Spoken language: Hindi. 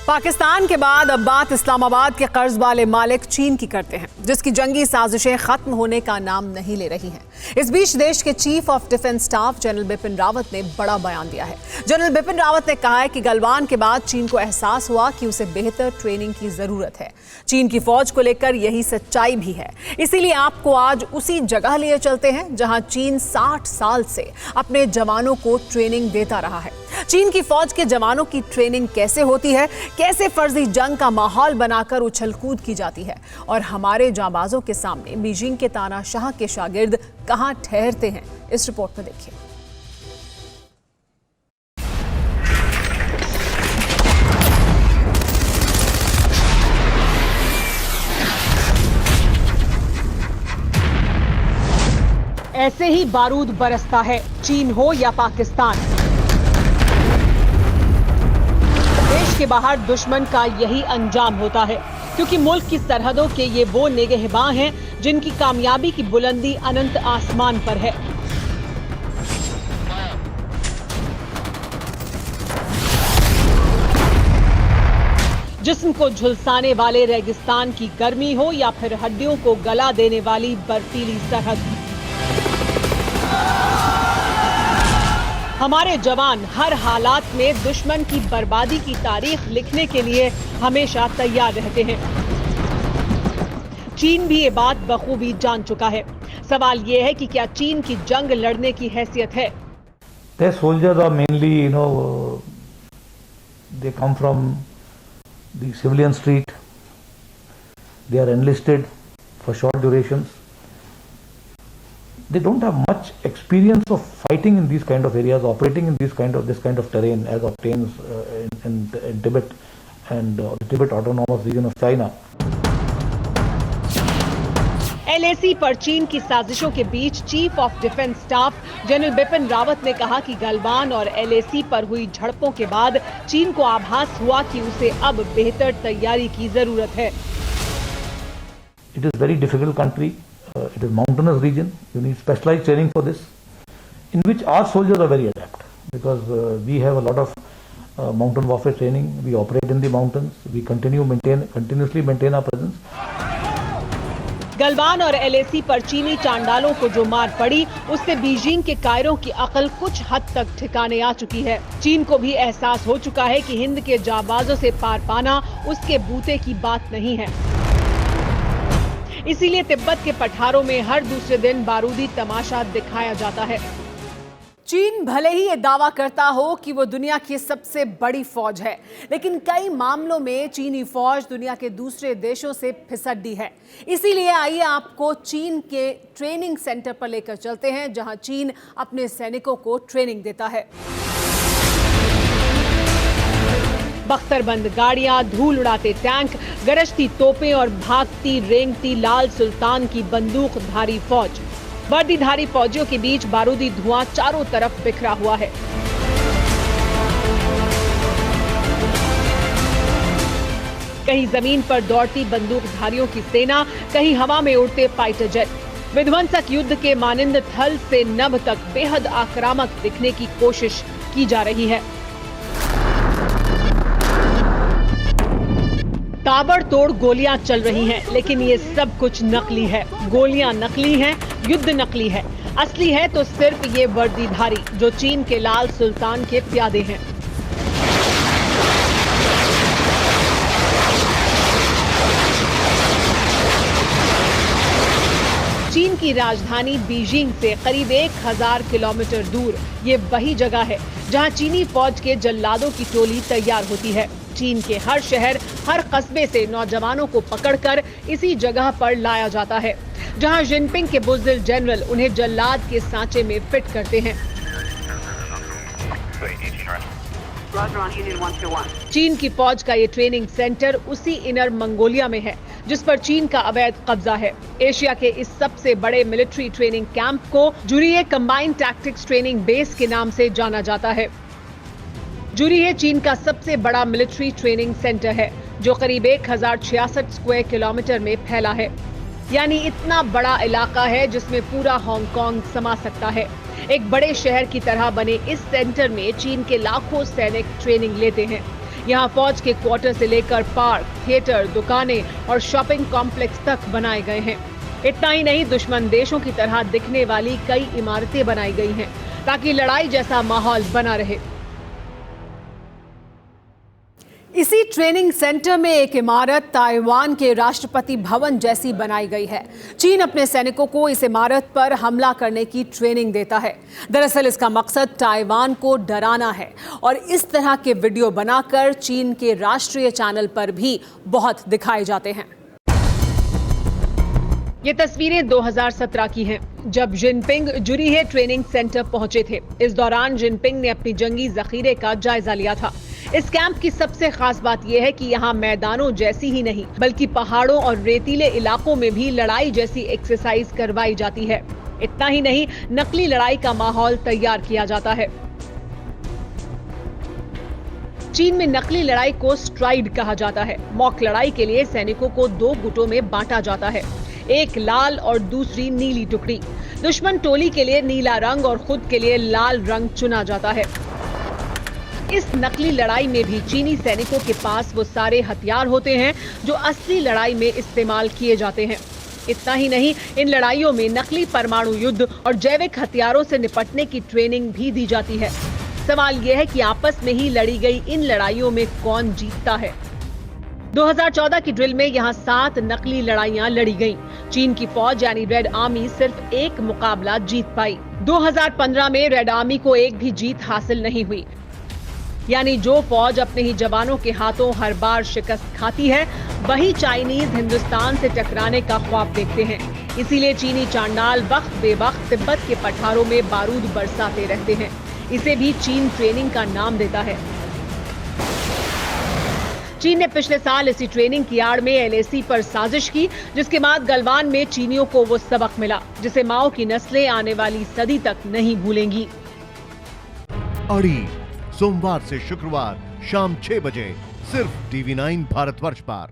पाकिस्तान के बाद अब बात इस्लामाबाद के कर्ज वाले मालिक चीन की करते हैं, जिसकी जंगी साजिशें खत्म होने का नाम नहीं ले रही हैं। इस बीच देश के chief of defence staff general Bipin Rawat ने बड़ा बयान दिया है। जनरल बिपिन रावत ने कहा है कि गलवान के बाद चीन को एहसास हुआ कि उसे बेहतर ट्रेनिंग की जरूरत है। चीन की फौज को लेकर यही सच्चाई भी है। इसीलिए आपको आज उसी जगह लिए चलते हैं जहां चीन 60 साल से अपने जवानों को ट्रेनिंग देता रहा है। चीन की फौज के जवानों की ट्रेनिंग कैसे होती है, कैसे फर्जी जंग का माहौल बनाकर उछलकूद की जाती है और हमारे जांबाजों के सामने बीजिंग के तानाशाह के शागिर्द कहां ठहरते हैं, इस रिपोर्ट में देखिए। ऐसे ही बारूद बरसता है, चीन हो या पाकिस्तान। देश के बाहर दुश्मन का यही अंजाम होता है, क्योंकि मुल्क की सरहदों के ये वो निगहबां हैं जिनकी कामयाबी की बुलंदी अनंत आसमान पर है। जिस्म को झुलसाने वाले रेगिस्तान की गर्मी हो या फिर हड्डियों को गला देने वाली बर्फीली सरहद, हमारे जवान हर हालात में दुश्मन की बर्बादी की तारीख लिखने के लिए हमेशा तैयार रहते हैं। चीन भी ये बात बखूबी जान चुका है। सवाल ये है कि क्या चीन की जंग लड़ने की हैसियत है? Their soldiers are mainly, they come from the civilian street. They are enlisted for short durations. They don't have much experience of fighting in these kind of areas, operating in this kind of terrain as obtains in Tibet and the Tibet Autonomous Region of China. LAC पर चीन की साजिशों के बीच chief of defence staff general Bipin Rawat ने कहा कि गलवान और LAC पर हुई झड़पों के बाद चीन को आभास हुआ कि उसे अब बेहतर तैयारी की जरूरत है। It is very difficult country. It is mountainous region. You need specialized training for this, in which our soldiers are very adept because we have a lot of mountain warfare training. We operate in the mountains. We continuously maintain our presence. Galwan और LAC पर चीनी चांडालों को जो मार पड़ी, उससे बीजिंग के कायरों की अकल कुछ हद तक ठिकाने आ चुकी है। चीन को भी एहसास हो चुका है कि हिंद के जाबाजों से पार पाना उसके बूते की बात नहीं है। इसीलिए तिब्बत के पठारों में हर दूसरे दिन बारूदी तमाशा दिखाया जाता है। चीन भले ही ये दावा करता हो कि वो दुनिया की सबसे बड़ी फौज है, लेकिन कई मामलों में चीनी फौज दुनिया के दूसरे देशों से फिसड्डी है। इसीलिए आइए आपको चीन के ट्रेनिंग सेंटर पर लेकर चलते हैं, जहां चीन अपने सैनिकों को ट्रेनिंग देता है। बख्तरबंद गाड़ियां, धूल उड़ाते टैंक, गरजती तोपें और भागती रेंगती लाल सुल्तान की बंदूकधारी फौज। वर्दीधारी फौजियों के बीच बारूदी धुआं चारों तरफ बिखरा हुआ है। कहीं जमीन पर दौड़ती बंदूकधारियों की सेना, कहीं हवा में उड़ते फाइटर जेट। विध्वंसक युद्ध के मानिंद थल से नभ तक बेहद आक्रामक दिखने की कोशिश की जा रही है। ताबड़तोड़ गोलियां चल रही हैं, लेकिन ये सब कुछ नकली है। गोलियां नकली हैं, युद्ध नकली है। असली है तो सिर्फ ये वर्दीधारी जो चीन के लाल सुल्तान के प्यादे हैं। चीन की राजधानी बीजिंग से करीब 1000 किलोमीटर दूर ये वही जगह है जहां चीनी फौज के जल्लादों की टोली तैयार होती है। चीन के हर शहर, हर कस्बे से नौजवानों को पकड़कर इसी जगह पर लाया जाता है, जहां जिनपिंग के बुज़दिल जनरल उन्हें जल्लाद के सांचे में फिट करते हैं। चीन की फौज का ये ट्रेनिंग सेंटर उसी इनर मंगोलिया में है, जिस पर चीन का अवैध कब्जा है। एशिया के इस सबसे बड़े मिलिट्री ट्रेनिंग कैंप को जुरिये कंबाइंड टैक्टिक्स ट्रेनिंग बेस के नाम से जाना जाता है। जुरिये चीन का सबसे बड़ा मिलिट्री ट्रेनिंग सेंटर है, जो करीब 1066 स्क्वायर किलोमीटर में फैला है। यानी इतना बड़ा इलाका है जिसमें पूरा हांगकांग समा सकता है। एक बड़े शहर की तरह बने इस सेंटर में चीन के लाखों सैनिक ट्रेनिंग लेते हैं। यहाँ फौज के क्वार्टर से लेकर पार्क, थिएटर, दुकानें और शॉपिंग कॉम्प्लेक्स तक बनाए गए हैं। इतना ही नहीं, दुश्मन देशों की तरह दिखने वाली कई इमारतें बनाई गई हैं ताकि लड़ाई जैसा माहौल बना रहे। इसी ट्रेनिंग सेंटर में एक इमारत ताइवान के राष्ट्रपति भवन जैसी बनाई गई है। चीन अपने सैनिकों को इस इमारत पर हमला करने की ट्रेनिंग देता है। दरअसल इसका मकसद ताइवान को डराना है और इस तरह के वीडियो बनाकर चीन के राष्ट्रीय चैनल पर भी बहुत दिखाए जाते हैं। ये तस्वीरें 2017 की हैं, जब जिनपिंग जुरीहे ट्रेनिंग सेंटर पहुंचे थे। इस दौरान जिनपिंग ने अपनी जंगी जखीरे का जायजा लिया था। इस कैंप की सबसे खास बात यह है कि यहाँ मैदानों जैसी ही नहीं बल्कि पहाड़ों और रेतीले इलाकों में भी लड़ाई जैसी एक्सरसाइज करवाई जाती है। इतना ही नहीं, नकली लड़ाई का माहौल तैयार किया जाता है। चीन में नकली लड़ाई को स्ट्राइड कहा जाता है। मॉक लड़ाई के लिए सैनिकों को 2 गुटों में बांटा जाता है, एक लाल और दूसरी नीली टुकड़ी। दुश्मन टोली के लिए नीला रंग और खुद के लिए लाल रंग चुना जाता है। इस नकली लड़ाई में भी चीनी सैनिकों के पास वो सारे हथियार होते हैं जो असली लड़ाई में इस्तेमाल किए जाते हैं। इतना ही नहीं, इन लड़ाइयों में नकली परमाणु युद्ध और जैविक हथियारों से निपटने की ट्रेनिंग भी दी जाती है। सवाल यह है कि आपस में ही लड़ी गई इन लड़ाइयों में कौन जीतता है। 2014 की ड्रिल में यहाँ 7 नकली लड़ाइयां लड़ी गईं। चीन की फौज यानी रेड आर्मी सिर्फ 1 मुकाबला जीत पाई। 2015 में रेड आर्मी को एक भी जीत हासिल नहीं हुई। यानी जो फौज अपने ही जवानों के हाथों हर बार शिकस्त खाती है, वही चाइनीज हिंदुस्तान से टकराने का ख्वाब देखते हैं। इसीलिए चीनी चांडाल वक्त बेवक्त तिब्बत के पठारों में बारूद बरसाते रहते हैं। इसे भी चीन ट्रेनिंग का नाम देता है। चीन ने पिछले साल इसी ट्रेनिंग की आड़ में LAC पर साजिश की, जिसके बाद गलवान में चीनियों को वो सबक मिला जिसे माओ की नस्लें आने वाली सदी तक नहीं भूलेंगी। अड़ी सोमवार से शुक्रवार शाम 6 बजे सिर्फ TV9 भारतवर्ष पर।